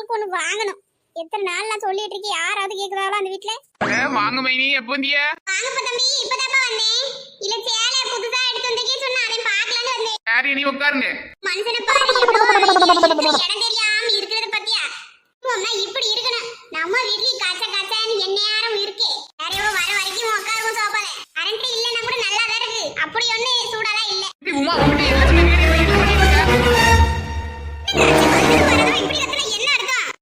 நமக்கு ஒண்ணு வாங்கணும். எத்தனை நாள் நான் சொல்லிட்டு இருக்கேன், யாராவது கேக்குறாங்களா அந்த வீட்ல? வாங்க மைனி, எப்போ வந்தியா? வாங்கப்பா தம்பி, இப்பதாப்பா வந்தேன். இல்ல சேலை புதுசா எடுத்து வந்தீங்க சொன்னா அதை பார்க்கலாம்னு வந்தேன். யாரு நீ உட்காருங்க. மனுஷனை பாரு எவ்வளவு இடம் தெரியாம இருக்கிறத பத்தியா? ஒன்னா இப்படி இருக்கணும். நம்ம வீட்லயே காச்ச காச்சான்னு என்ன யாரும் இருக்கே. யாரையோ வர வரைக்கும் உட்காருவோம் சோபால. கரண்ட் இல்லன்னா கூட நல்லா தான் இருக்கு. அப்படி ஒண்ணு சூடாலாம் இல்ல. உமா உங்ககிட்ட என்ன சொல்லி என்ன பண்ணிட்டு இருக்க?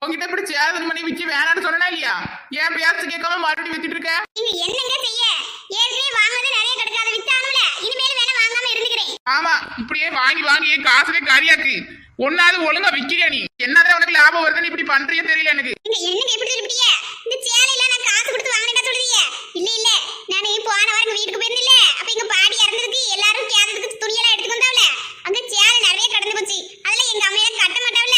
உங்ககிட்ட இப்படி சேதன் பண்ணி விக்கி வேணான்னு சொன்னா இல்லையா? ஏன் பேச கேட்காம மறுபடியும் வித்துட்டு இருக்க? நீங்க என்னங்க செய்ய? ஏற்கனவே வாங்குனது நிறைய கிடக்காத வித்தானுல. இனிமேல் வேணா வாங்காம இருந்துக்கிறேன். ஆமா, இப்படியே வாங்கி வாங்கி என் காசுலே கரியாக்கு. ஒன்னாவது ஒழுங்கா விக்கிறியா நீ? என்னதான் உனக்கு லாபம் வருதுன்னு இப்படி பண்றியே தெரியல எனக்கு. நீங்க என்னங்க இப்படி இருப்பீங்க? இந்த சேலையில நான் காசு கொடுத்து வாங்கினேன்னு சொல்றீங்க? இல்ல இல்ல, நான் போன வாரம் வீட்டுக்கு போயிருந்தேன்ல, அப்ப எங்க பாட்டி இறந்ததுக்கு எல்லாரும் கேதத்துக்கு துணியெல்லாம் எடுத்து வந்தாவல. அங்க சேலை நிறைய கடந்து போச்சு. அதுல எங்க அம்மையால கட்ட மாட்டாவல.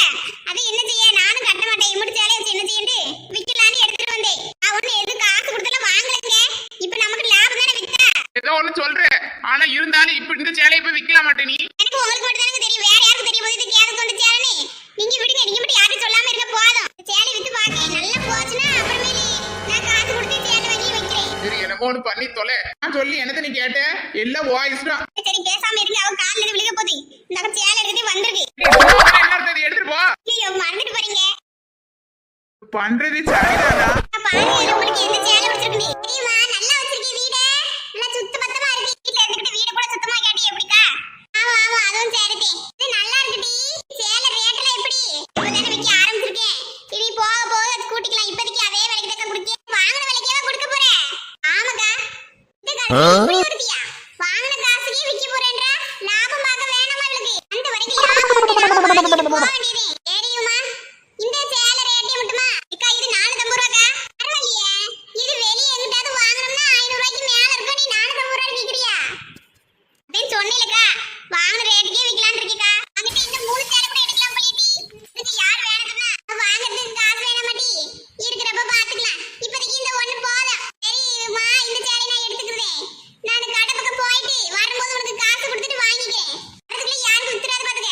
அதை என்ன செய்ய, நானும் கட்ட மாட்டேன். இம்மடி சேலையை வச்சு என்ன செய்யண்டு விக்கலான்னு எடுத்துட்டு வந்தேன். நான் ஒண்ணு எதுவும் காசு கொடுத்தெல்லாம் வாங்கலைங்க. இப்ப நமக்கு லாபம் தானே வித்தா. ஏதோ ஒண்ணு சொல்றேன், ஆனா இருந்தாலும் இப்ப இந்த சேலையை போய் விக்கல மாட்டேன் நீ. எனக்கு உங்களுக்கு மட்டும் தானே தெரியும், வேற யாருக்கு தெரியும்? இது கேதத்து வந்து சேலைன்னு நீங்க விடுங்க. நீங்க மட்டும் யாரும் சொல்லாம இருக்க போதும். சேலை வித்து பாக்கேன், நல்லா போச்சுன்னா அப்புறமேலே நான் காசு கொடுத்து சேலை வாங்கி வைக்கிறேன். சரி, எனக்கு ஒண்ணு பண்ணி தொலை. நான் சொல்லி என்னத்த நீ கேட்ட? எல்லாம் வாய்ஸ் தான். சரி பேசாம இருங்க, அவ கால்ல இருந்து விழுக போகுது. இந்த சேலை எடுத்து வந்திருக்கு. என்ன அர்த்தம்? எடுத்துட்டு போ. ஐயோ மறந்துட்டு போறீங்க. பண்றது சரிதானா? பாருங்க உங்களுக்கு எந்த சேலை பிடிச்சிருக்கு? தெரியுமா, நல்லா வச்சிருக்கீ வீட. நல்லா சுத்த பத்தமா இருக்கு. வீட்ல இருந்துட்டு வீட கூட சுத்தமா கேட்டி எப்படிக்கா? ஆமா ஆமா, அதுவும் சரிதே. இது நல்லா இருக்குடி. சேலை ரேட்ல எப்படி? இப்பதானே விக்க ஆரம்பிச்சிருக்கேன். இனி போக போக அது கூட்டிக்கலாம். இப்போதைக்கு அதே விலைக்கு தான் கொடுக்க. வாங்குன விலைக்கே கொடுக்க போறேன். ஆமாக்கா, இந்த காசு இப்படி வருதியா? வாங்குன காசுக்கே விக்க போறேன்றா? லாபம் பார்க்க வேணாமா இவளுக்கு? அந்த வரைக்கும் லாபம் வந்து போக வேண்டியதே. தெரியுமா, இந்த சேலை ரேட்டே மட்டுமா? அக்கா இது 450 ரூபாக்கா. பரவாயில்லையே, இது வெளியே எங்கிட்டாவது வாங்கணும்னா 500 ரூபாய்க்கு மேல இருக்கும். நீ 450 ரூபாய் விக்கிறியா? அப்படின்னு சொன்னீங்களா? வாங்குற ரேட்டுக்கே விக்கலாம்னு இருக்கீக்கா. அங்கிட்ட இந்த 3 சேலை கூட எடுக்கலாம் போலிட்டி. இதுக்கு யார் வேணும்னா வாங்குறதுக்கு காசு வேணாம் மாட்டி. இருக்கிறப்ப பாத்துக்கலாம். இப்போதைக்கு இந்த ஒண்ணு போதும். சரிம்மா, இந்த சேலை நான் எடுத்துக்கிறேன். நான் கடை பக்கம் போயிட்டு வரும்போது உனக்கு காசு கொடுத்துட்டு வாங்கிக்கிறேன். அதுக்குள்ள யாரும் வித்துறாது பாத்துக்க.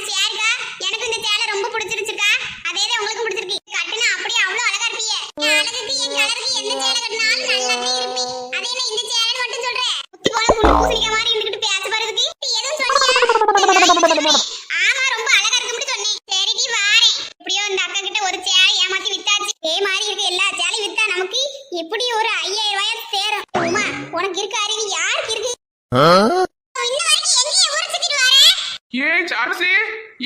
சரிக்கா, எனக்கு இந்த சேலை ரொம்ப பிடிச்சிருச்சுக்கா. அதேதான் உங்களுக்கு பிடிச்சிருக்கு. கட்டுனா அப்படியே அவ்வளவு அழகா இருப்பீங்க. என் அழகுக்கு என் கலருக்கு எந்த சேலை கட்டினாலும் நல்லாவே இருப்பீ. அதே என்ன இந்த சேலைன்னு மட்டும் சொல்றேன்? குத்தி போல புண்ணு பூசணிக்க மாதிரி இருந்துகிட்டு பேச பாருதுக்கு எதுவும் சொன்னியா? ஆமா, ரொம்ப அழகா இருக்கும்னு சொன்னேன். சரிடி வாரேன். எப்படியோ இந்த அக்கா கிட்ட ஒரு சேலை ஏமாத்தி வித்தாச்சு. இதே மாதிரி இருக்க எல்லா சேலையும் வித்தா நமக்கு எப்படி ஒரு 5000 ரூபாய் சேரும். உமா, உனக்கு இருக்க அறிவு யாருக்கு இருக்கு? இன்ன வரைக்கும் எங்கேயே ஊரை சுத்திட்டு வர? ஏய் சரசு,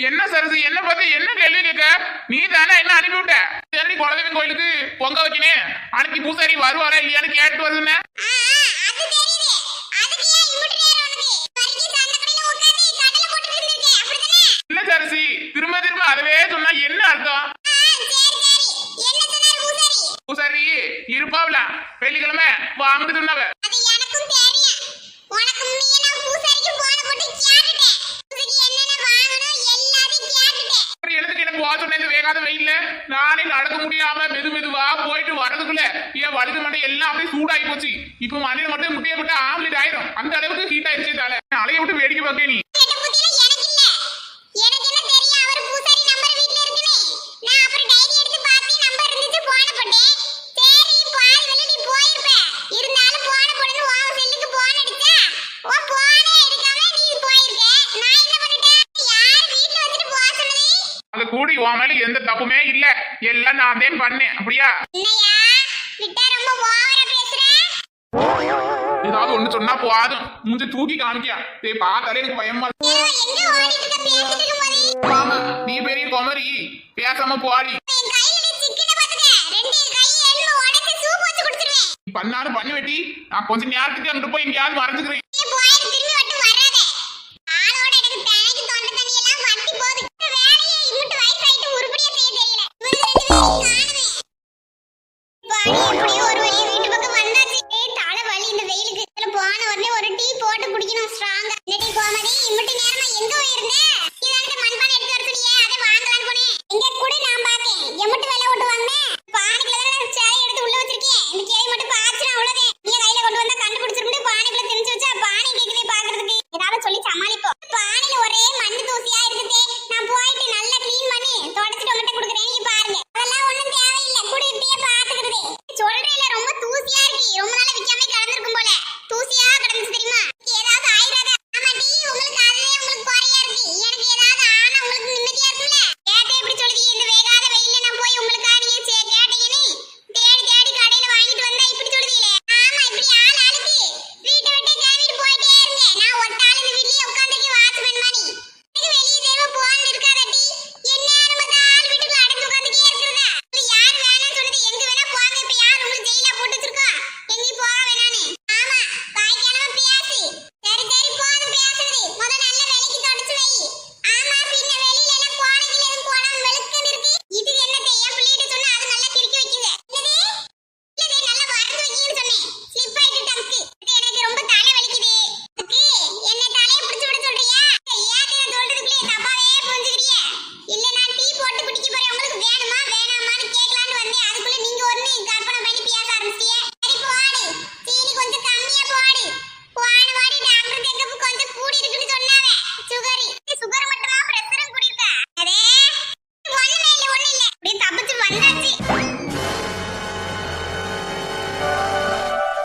என்ன சரசு, என்ன பார்த்து என்ன கேள்வி கேட்க? நீ தானே என்ன அனுப்பி விட்ட? சரி, குலதெய்வம் கோயிலுக்கு பொங்க வைக்கணும். அன்னைக்கு பூசாரி வருவாரா இல்லையான்னு கேட்டு வருதுன்னு. அது தெரியுது. அதுக்கு ஏன் இம்புட்டு நேரம் உனக்கு? வரைக்கும் சண்டை கடையில உட்கார்ந்து கடலை போட்டு இருந்திருக்கே, அப்படிதானே? இல்ல சரசு, திரும்ப திரும்ப அதவே சொன்னா என்ன அர்த்தம்? சரி சரி, என்ன சொன்னாரு பூசாரி? பூசாரி இருப்பாவல, வெள்ளிக்கிழமை வாங்கிட்டு சொன்னவ. அது எனக்கும் தெரியும். உனக்கு முன்னையே நான் பூசாரிக்கு போன போட்டு கேட்டுட்டேன். பூசாரிக்கு என்னென்ன வாங்கணும் எல்லாத்தையும் கேட்டுட்டேன். எனக்கு வா சொன்ன இந்த வேகாத வெயில்ல நானே நடக்க முடியாம மெதுவா போயிட்டு வரதுக்குள்ள என் வலது மண்டை எல்லாம் அப்படியே சூடாகி போச்சு. இப்ப மண்ணில மட்டும் முட்டையை போட்டு ஆம்லெட் ஆயிரும். அந்த அளவுக்கு ஹீட் ஆயிடுச்சு. தலை அலைய விட்டு வேடிக்கை பார்க்க நீ. கேட்ட புத்தியில எனக்கு இல்ல. எனக்கு என்ன தெரியும் அவர் பூசாரி நம்பர் வீட்ல இருக்குன்னு? நான் அப்புறம் டைரி எடுத்து பார்த்து நம்பர் இருந்துச்சு போன போட்டேன். சரி பாதி வெளிய நீ போயிருப்ப. இருந்தாலும் போன போடுன்னு வா செல்லுக்கு போன் அடிச்சா. ஓ போனே எடுக்காம நீ போயிருக்க. நான் என்ன பண்ணிட்டேன்? யார் வீட்ல வச்சிட்டு போக சொன்னது? அந்த கூடி உன் மேல எந்த தப்புமே இல்ல. எல்லாம் நான் தான் பண்ணேன். அப்படியா? என்னையா விட்டா ரொம்ப ஓவரா பேசுற? ஏதாவது ஒண்ணு சொன்னா போதும் மூஞ்சி தூக்கி காமிக்கியா? டேய் பார்த்தாலே எனக்கு பயமா இருக்கு. எங்க ஓடிட்டு இருக்க பேசிட்டு இருக்கும்போது? ஆமா, நீ பெரிய குமரி, பேசாம போடி. என் கையில நீ சிக்கின பாத்துக்க. ரெண்டு கை எலும்பு உடைச்சு சூப் வச்சு குடிச்சிருவேன். பண்ணாலும் பண்ணி வெட்டி. நான் கொஞ்ச நேரத்துக்கு அங்கிட்டு போய் எங்கேயாவது மறைஞ்சுக்கிறேன்.